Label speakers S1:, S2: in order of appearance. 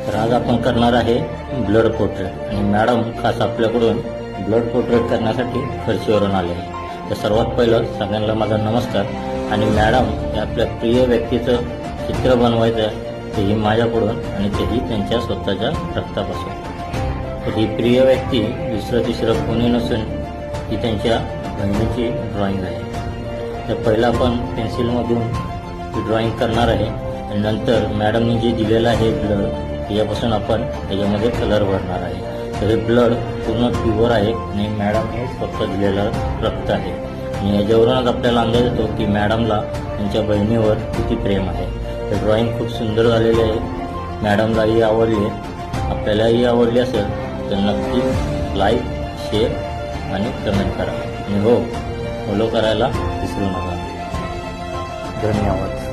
S1: तर आज आपण करणार आहे ब्लड पोर्ट्रेट आणि मॅडम खास आपल्याकडून ब्लड पोर्ट्रेट करण्यासाठी खर्चीवरून आले आहे। तर सर्वात पहिलं सगळ्यांना माझा नमस्कार। आणि मॅडम हे आपल्या प्रिय व्यक्तीचं चित्र बनवायचं आहे, तेही माझ्याकडून आणि तेही त्यांच्या स्वतःच्या रक्तापासून। तर ही प्रिय व्यक्ती दुसरं तिसरं कोणी नसून ती त्यांच्या बहिणीची ड्रॉइंग आहे। तर पहिलं आपण पेन्सिलमधून ती ड्रॉइंग करणार आहे आणि नंतर मॅडमने जे दिलेलं आहे ब्लड यापासून आपण त्याच्यामध्ये कलर भरणार आहे। तर हे ब्लड पूर्ण प्युअर आहे आणि मॅडम हे स्वतः दिलेलं रक्त आहे आणि याच्यावरूनच आपल्याला अंदाज येतो की मॅडमला त्यांच्या बहिणीवर किती प्रेम आहे। तर ड्रॉइंग खूप सुंदर झालेली आहे, मॅडमलाही आवडली आहे। आपल्यालाही आवडली असेल तर नक्की लाईक, शेअर आणि कमेंट करा आणि हो फॉलो करायला विसरू नका। धन्यवाद।